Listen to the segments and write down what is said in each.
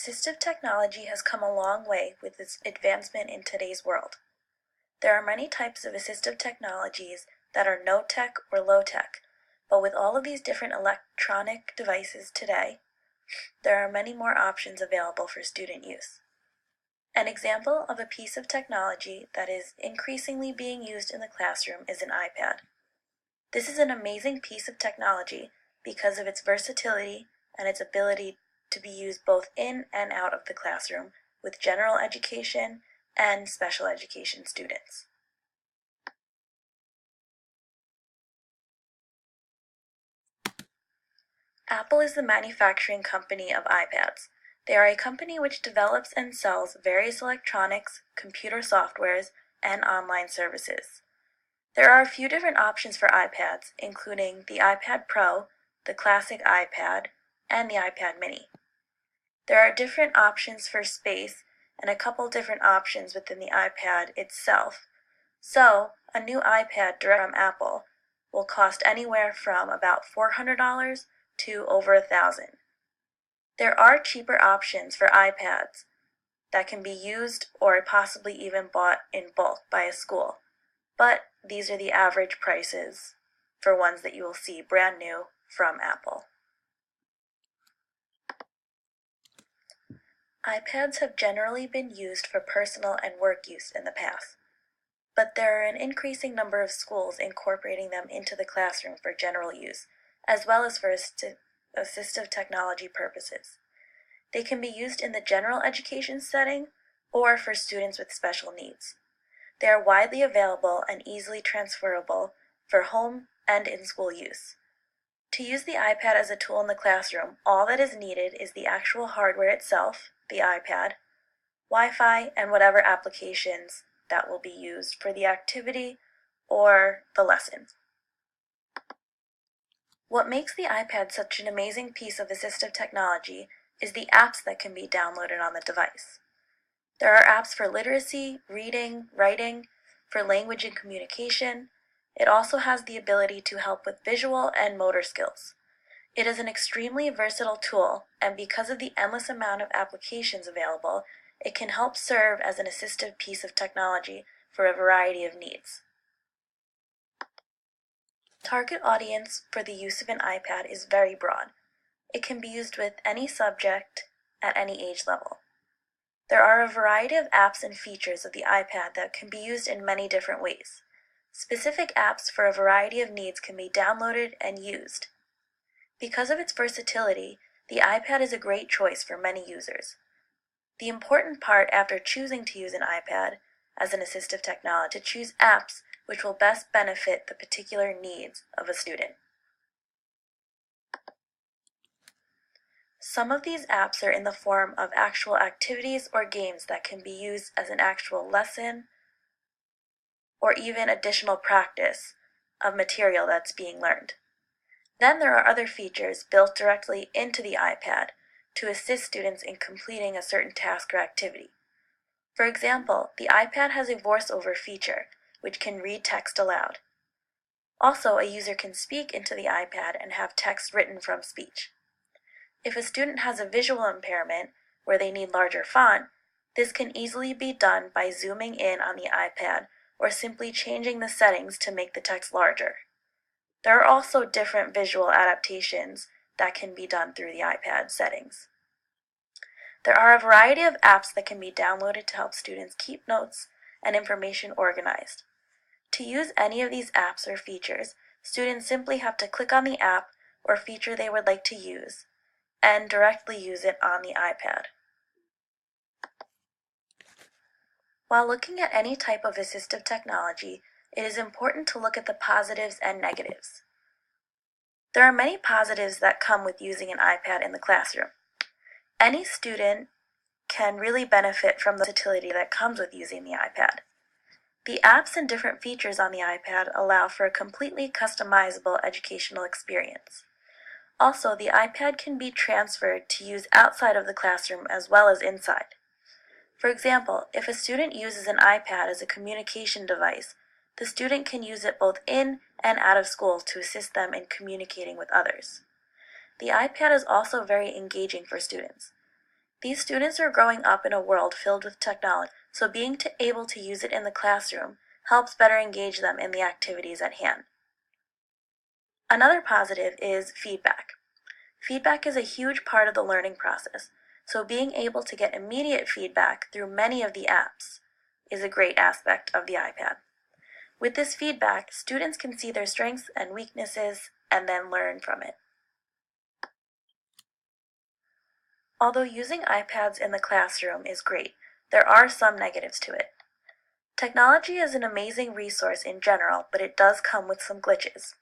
Assistive technology has come a long way with its advancement in today's world. There are many types of assistive technologies that are no-tech or low-tech, but with all of these different electronic devices today, there are many more options available for student use. An example of a piece of technology that is increasingly being used in the classroom is an iPad. This is an amazing piece of technology because of its versatility and its ability to be used both in and out of the classroom with general education and special education students. Apple is the manufacturing company of iPads. They are a company which develops and sells various electronics, computer softwares, and online services. There are a few different options for iPads, including the iPad Pro, the classic iPad, and the iPad mini. There are different options for space and a couple different options within the iPad itself. So, a new iPad direct from Apple will cost anywhere from about $400 to over $1,000. There are cheaper options for iPads that can be used or possibly even bought in bulk by a school, but these are the average prices for ones that you will see brand new from Apple. iPads have generally been used for personal and work use in the past, but there are an increasing number of schools incorporating them into the classroom for general use, as well as for assistive technology purposes. They can be used in the general education setting or for students with special needs. They are widely available and easily transferable for home and in-school use. To use the iPad as a tool in the classroom, all that is needed is the actual hardware itself, the iPad, Wi-Fi, and whatever applications that will be used for the activity or the lesson. What makes the iPad such an amazing piece of assistive technology is the apps that can be downloaded on the device. There are apps for literacy, reading, writing, for language and communication. It also has the ability to help with visual and motor skills. It is an extremely versatile tool, and because of the endless amount of applications available, it can help serve as an assistive piece of technology for a variety of needs. Target audience for the use of an iPad is very broad. It can be used with any subject at any age level. There are a variety of apps and features of the iPad that can be used in many different ways. Specific apps for a variety of needs can be downloaded and used. Because of its versatility, the iPad is a great choice for many users. The important part after choosing to use an iPad as an assistive technology is to choose apps which will best benefit the particular needs of a student. Some of these apps are in the form of actual activities or games that can be used as an actual lesson or even additional practice of material that's being learned. Then there are other features built directly into the iPad to assist students in completing a certain task or activity. For example, the iPad has a voiceover feature which can read text aloud. Also, a user can speak into the iPad and have text written from speech. If a student has a visual impairment where they need larger font, this can easily be done by zooming in on the iPad or simply changing the settings to make the text larger. There are also different visual adaptations that can be done through the iPad settings. There are a variety of apps that can be downloaded to help students keep notes and information organized. To use any of these apps or features, students simply have to click on the app or feature they would like to use and directly use it on the iPad. While looking at any type of assistive technology, it is important to look at the positives and negatives. There are many positives that come with using an iPad in the classroom. Any student can really benefit from the versatility that comes with using the iPad. The apps and different features on the iPad allow for a completely customizable educational experience. Also, the iPad can be transferred to use outside of the classroom as well as inside. For example, if a student uses an iPad as a communication device, the student can use it both in and out of school to assist them in communicating with others. The iPad is also very engaging for students. These students are growing up in a world filled with technology, so being able to use it in the classroom helps better engage them in the activities at hand. Another positive is feedback. Feedback is a huge part of the learning process, so being able to get immediate feedback through many of the apps is a great aspect of the iPad. With this feedback, students can see their strengths and weaknesses and then learn from it. Although using iPads in the classroom is great, there are some negatives to it. Technology is an amazing resource in general, but it does come with some glitches.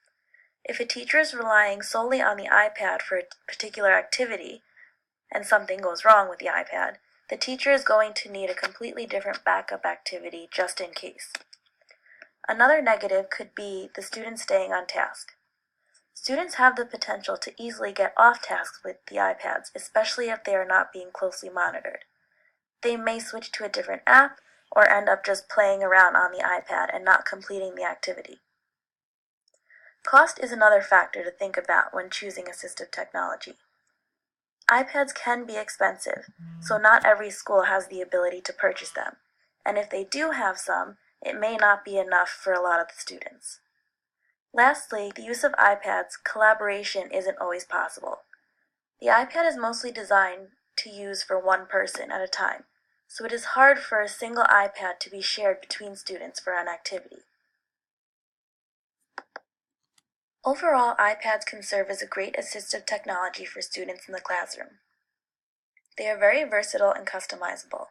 If a teacher is relying solely on the iPad for a particular activity, and something goes wrong with the iPad, the teacher is going to need a completely different backup activity just in case. Another negative could be the student staying on task. Students have the potential to easily get off task with the iPads, especially if they are not being closely monitored. They may switch to a different app or end up just playing around on the iPad and not completing the activity. Cost is another factor to think about when choosing assistive technology. iPads can be expensive, so not every school has the ability to purchase them, and if they do have some, it may not be enough for a lot of the students. Lastly, the use of iPads, collaboration isn't always possible. The iPad is mostly designed to use for one person at a time, so it is hard for a single iPad to be shared between students for an activity. Overall, iPads can serve as a great assistive technology for students in the classroom. They are very versatile and customizable,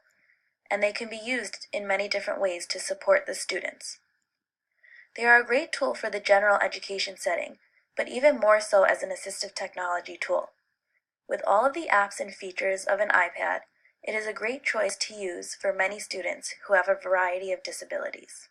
and they can be used in many different ways to support the students. They are a great tool for the general education setting, but even more so as an assistive technology tool. With all of the apps and features of an iPad, it is a great choice to use for many students who have a variety of disabilities.